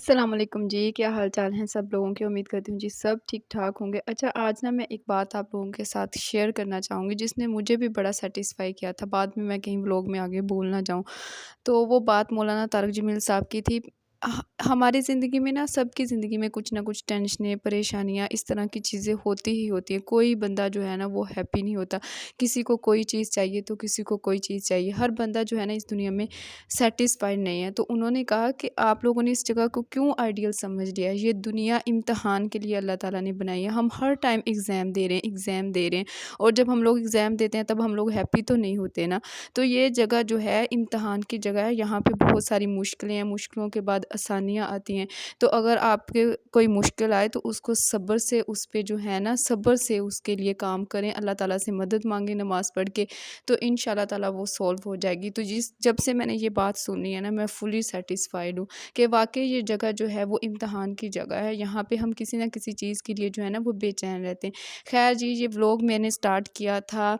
अस्सलाम वालेकुम जी, क्या हाल-चाल हैं सब लोगों के? उम्मीद करती हूँ जी सब ठीक-ठाक होंगे। अच्छा, आज ना मैं एक बात आप लोगों के साथ शेयर करना चाहूँगी जिसने मुझे भी बड़ा सैटिस्फ़ाई किया था। बाद में मैं कहीं व्लॉग में आगे भूल ना जाऊँ। तो वो बात मौलाना तारक जमील साहब की थी। हमारी ज़िंदगी में ना सबकी ज़िंदगी में कुछ ना कुछ टेंशनें, परेशानियाँ इस तरह की चीज़ें होती ही होती हैं। कोई बंदा जो है ना वो हैप्पी नहीं होता। किसी को कोई चीज़ चाहिए तो किसी को कोई चीज़ चाहिए। हर बंदा जो है ना इस दुनिया में सैटिस्फाइड नहीं है। तो उन्होंने कहा कि आप लोगों ने इस जगह को क्यों आइडियल समझ लिया है? ये दुनिया इम्तिहान के लिए अल्लाह ताला ने बनाई है। हम हर टाइम एग्ज़ाम दे रहे हैं और जब हम लोग एग्ज़ाम देते हैं तब हम लोग हैप्पी तो नहीं होते ना। तो ये जगह जो है इम्तिहान की जगह है। यहाँ पे बहुत सारी मुश्किलें हैं, मुश्किलों के बाद आसानियाँ आती हैं। तो अगर आपके कोई मुश्किल आए तो उसको सब्र से उस पे जो है ना सब्र से उसके लिए काम करें, अल्लाह ताला से मदद माँगे नमाज़ पढ़ के, तो इंशाल्लाह ताला वो सॉल्व हो जाएगी। तो जब से मैंने ये बात सुनी है ना मैं फुली सैटिस्फाइड हूँ कि वाक़ई ये जगह जो है वो इम्तिहान की जगह है। यहाँ पे हम किसी न किसी चीज़ के लिए जो है ना वो बेचैन रहते हैं। ख़ैर जी, ये व्लॉग मैंने स्टार्ट किया था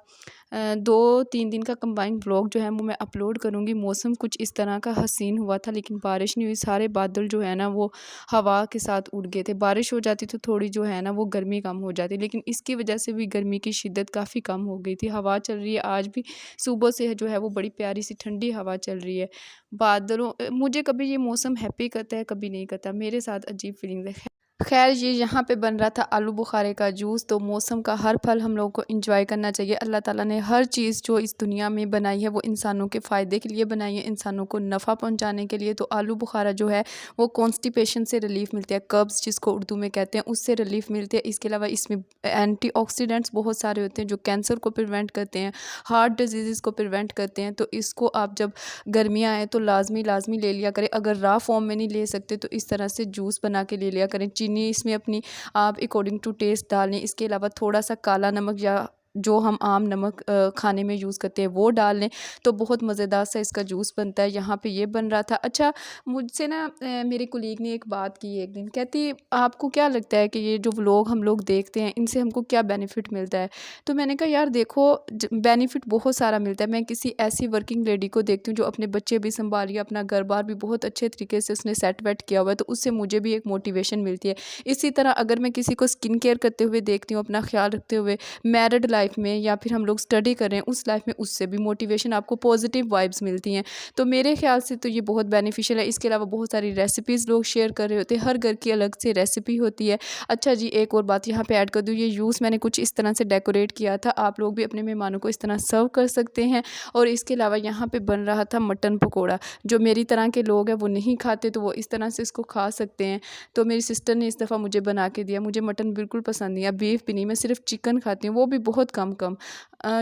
2-3 दिन का कंबाइंड व्लॉग जो है वो मैं अपलोड करूँगी। मौसम कुछ इस तरह का हसीन हुआ था लेकिन बारिश नहीं हुई। सारे बादल जो है ना वो हवा के साथ उड़ गए थे। बारिश हो जाती तो थोड़ी जो है ना वो गर्मी कम हो जाती, लेकिन इसकी वजह से भी गर्मी की शिद्दत काफ़ी कम हो गई थी। हवा चल रही है आज भी, सुबह से जो है वो बड़ी प्यारी सी ठंडी हवा चल रही है। मुझे कभी ये मौसम हैप्पी करता है, कभी नहीं करता। मेरे साथ अजीब फीलिंग्स है। ख़ैर ये यहाँ पे बन रहा था आलू बुखारे का जूस। तो मौसम का हर पल हम लोगों को एंजॉय करना चाहिए। अल्लाह ताला ने हर चीज़ जो इस दुनिया में बनाई है वो इंसानों के फ़ायदे के लिए बनाई है, इंसानों को नफ़ा पहुँचाने के लिए। तो आलू बुखारा जो है वो कॉन्स्टिपेशन से रिलीफ़ मिलती है, कब्ज़ जिसको उर्दू में कहते हैं उससे रिलीफ़ मिलती है। इसके अलावा इसमें एंटीऑक्सीडेंट्स बहुत सारे होते हैं जो कैंसर को प्रिवेंट करते हैं, हार्ट डिजीज़ को प्रिवेंट करते हैं। तो इसको आप जब गर्मियाँ आएँ तो लाज़मी ले लिया करें। अगर रॉ फॉर्म में नहीं ले सकते तो इस तरह से जूस बना के ले लिया करें। चीनी इसमें अपनी आप अकॉर्डिंग टू टेस्ट डालें। इसके अलावा थोड़ा-सा काला नमक या जो हम आम नमक खाने में यूज़ करते हैं वो डाल लें, तो बहुत मज़ेदार सा इसका जूस बनता है। यहाँ पे ये बन रहा था। अच्छा, मुझसे ना मेरे कोलीग ने एक बात की एक दिन, कहती आपको क्या लगता है कि ये जो व्लॉग हम लोग देखते हैं इनसे हमको क्या बेनिफिट मिलता है? तो मैंने कहा यार देखो, बेनिफिट बहुत सारा मिलता है। मैं किसी ऐसी वर्किंग लेडी को देखती हूँ जो अपने बच्चे भी संभाल रही है, अपना घर बार भी बहुत अच्छे तरीके से उसने सेट वेट किया हुआ है, तो उससे मुझे भी एक मोटिवेशन मिलती है। इसी तरह अगर मैं किसी को स्किन केयर करते हुए देखती हूँ, अपना ख्याल रखते हुए मैरिड लाइफ में या फिर हम लोग स्टडी कर रहे हैं उस लाइफ में, उससे भी मोटिवेशन आपको पॉजिटिव वाइब्स मिलती हैं। तो मेरे ख्याल से तो ये बहुत बेनिफिशियल है। इसके अलावा बहुत सारी रेसिपीज़ लोग शेयर कर रहे होते हैं, हर घर की अलग से रेसिपी होती है। अच्छा जी, एक और बात यहाँ पे ऐड कर दूँ, ये जूस मैंने कुछ इस तरह से डेकोरेट किया था, आप लोग भी अपने मेहमानों को इस तरह सर्व कर सकते हैं। और इसके अलावा यहाँ पे बन रहा था मटन पकौड़ा। जो मेरी तरह के लोग हैं वो नहीं खाते तो वो इस तरह से इसको खा सकते हैं। तो मेरी सिस्टर ने इस दफ़ा मुझे बना के दिया। मुझे मटन बिल्कुल पसंद नहीं है, बीफ भी नहीं, मैं सिर्फ चिकन खाती हूँ, वो भी बहुत कम कम।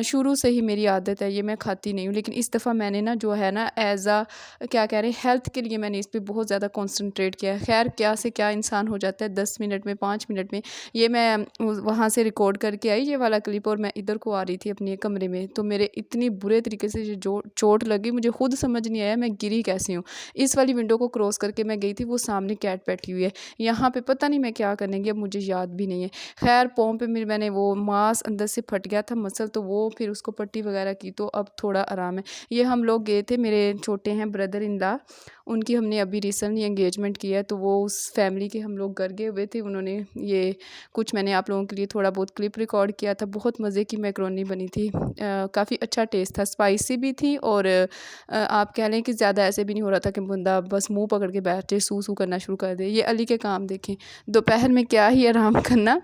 शुरू से ही मेरी आदत है, ये मैं खाती नहीं हूँ। लेकिन इस दफ़ा मैंने ना जो है ना एज़ क्या कह रहे हैं, हेल्थ के लिए मैंने इस पे बहुत ज़्यादा कॉन्संट्रेट किया है। खैर क्या से क्या इंसान हो जाता है 10 मिनट में, 5 मिनट में। ये मैं वहाँ से रिकॉर्ड करके आई ये वाला क्लिप, और मैं इधर को आ रही थी अपने कमरे में, तो मेरे इतनी बुरे तरीके से जो चोट लगी, मुझे खुद समझ नहीं आया मैं गिरी कैसे हूँ। इस वाली विंडो को क्रॉस करके मैं गई थी, वो सामने कैट बैठी हुई है। यहाँ पे पता नहीं मैं क्या करने गई, अब मुझे याद भी नहीं है। खैर पाँव पे मैंने वो मांस अंदर से फट गया था मसल, तो वो फिर उसको पट्टी वगैरह की, तो अब थोड़ा आराम है। ये हम लोग गए थे, मेरे छोटे हैं ब्रदर इन लॉ, उनकी हमने अभी रिसेंटली एंगेजमेंट किया है, तो वो उस फैमिली के हम लोग घर गए हुए थे। उन्होंने ये कुछ मैंने आप लोगों के लिए थोड़ा बहुत क्लिप रिकॉर्ड किया था। बहुत मज़े की मैकरोनी बनी थी, काफ़ी अच्छा टेस्ट था, स्पाइसी भी थी और आप कह लें कि ज़्यादा ऐसे भी नहीं हो रहा था कि बंदा बस मुँह पकड़ के बैठे सू करना शुरू कर दे। ये अली के काम देखें, दोपहर में क्या ही आराम करना,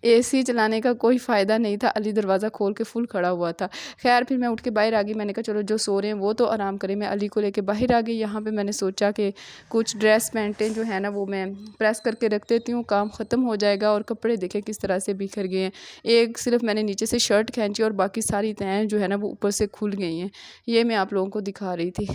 एसी चलाने का कोई फ़ायदा नहीं था। अली दरवाज़ा खोल के फुल खड़ा हुआ था। ख़ैर फिर मैं उठ के बाहर आ गई, मैंने कहा चलो जो सो रहे हैं वो तो आराम करें। मैं अली को लेके बाहर आ गई। यहाँ पे मैंने सोचा कि कुछ ड्रेस पैंटें जो है ना वो मैं प्रेस करके रख देती हूँ, काम ख़त्म हो जाएगा। और कपड़े देखें किस तरह से बिखर गए हैं। एक सिर्फ मैंने नीचे से शर्ट खींची और बाकी सारी तहें जो है ना वो ऊपर से खुल गई हैं। ये मैं आप लोगों को दिखा रही थी।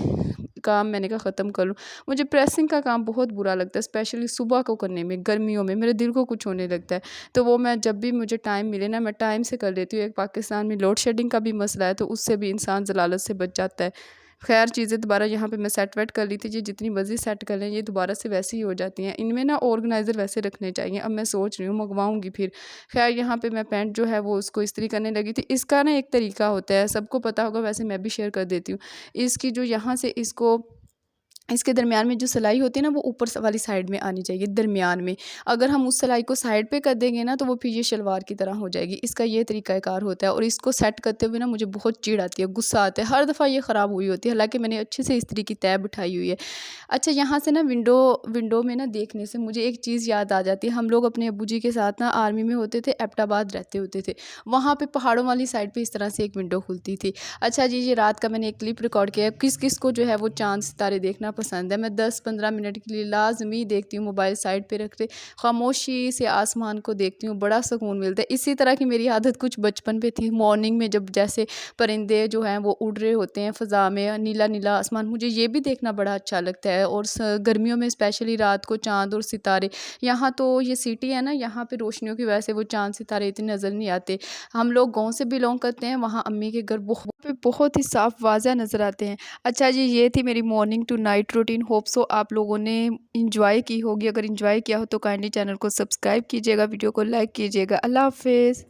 काम मैंने कहा ख़त्म कर लूँ। मुझे प्रेसिंग का काम बहुत बुरा लगता है, स्पेशली सुबह को करने में, गर्मियों में मेरे दिल को कुछ होने लगता है। तो वो मैं जब भी मुझे टाइम मिले ना मैं टाइम से कर लेती हूँ। एक पाकिस्तान में लोड शेडिंग का भी मसला है, तो उससे भी इंसान ज़लालत से बच जाता है। खैर चीज़ें दोबारा यहाँ पे मैं सेट वेट कर ली थी। ये जितनी मर्ज़ी सेट कर लें ये दोबारा से वैसी ही हो जाती हैं। इनमें ना ऑर्गेनाइज़र वैसे रखने चाहिए। अब मैं सोच रही हूँ मँगवाऊँगी फिर। खैर यहाँ पे मैं पैंट जो है वो उसको इस्त्री करने लगी थी। इसका ना एक तरीका होता है, सबको पता होगा, वैसे मैं भी शेयर कर देती हूँ। इसकी जो यहाँ से इसको इसके दरमियान में जो सिलाई होती है ना वो ऊपर वाली साइड में आनी चाहिए दरमियान में। अगर हम उस सिलाई को साइड पे कर देंगे ना तो वो फिर ये शलवार की तरह हो जाएगी। इसका ये तरीक़ाकार होता है और इसको सेट करते हुए ना मुझे बहुत चिढ़ आती है, गुस्सा आता है। हर दफ़ा ये ख़राब हुई होती है, हालाँकि मैंने अच्छे से इस्त्री की तह बिठाई हुई है। अच्छा, यहाँ से ना विंडो विंडो में ना देखने से मुझे एक चीज़ याद आ जाती है। हम लोग अपने अब्बू जी के साथ ना आर्मी में होते थे, एबटाबाद रहते होते थे। वहाँ पे पहाड़ों वाली साइड पे इस तरह से एक विंडो खुलती थी। अच्छा जी, ये रात का मैंने एक क्लिप रिकॉर्ड किया है। किस-किस को जो है वो चाँद सितारे देखना पसंद है। मैं 10-15 मिनट के लिए लाज़मी देखती हूँ, मोबाइल साइड पे रख के खामोशी से आसमान को देखती हूँ, बड़ा सुकून मिलता है। इसी तरह की मेरी आदत कुछ बचपन पे थी। मॉर्निंग में जब जैसे परिंदे जो हैं वो उड़ रहे होते हैं फ़ज़ा में, नीला-नीला आसमान, मुझे ये भी देखना बड़ा अच्छा लगता है। और गर्मियों में स्पेशली रात को चाँद और सितारे, यहाँ तो ये सिटी है ना, यहाँ पे रोशनियों की वजह से वो चाँद सितारे इतने नज़र नहीं आते। हम लोग गाँव से बिलॉन्ग करते हैं, वहाँ अम्मी के घर बहुत ही साफ़ वाज़ह नज़र आते हैं। अच्छा जी, ये थी मेरी morning to night routine. Hope so आप लोगों ने एंजॉय की होगी। अगर एंजॉय किया हो तो काइंडली चैनल को सब्सक्राइब कीजिएगा, वीडियो को लाइक कीजिएगा। अल्लाह हाफ़िज़।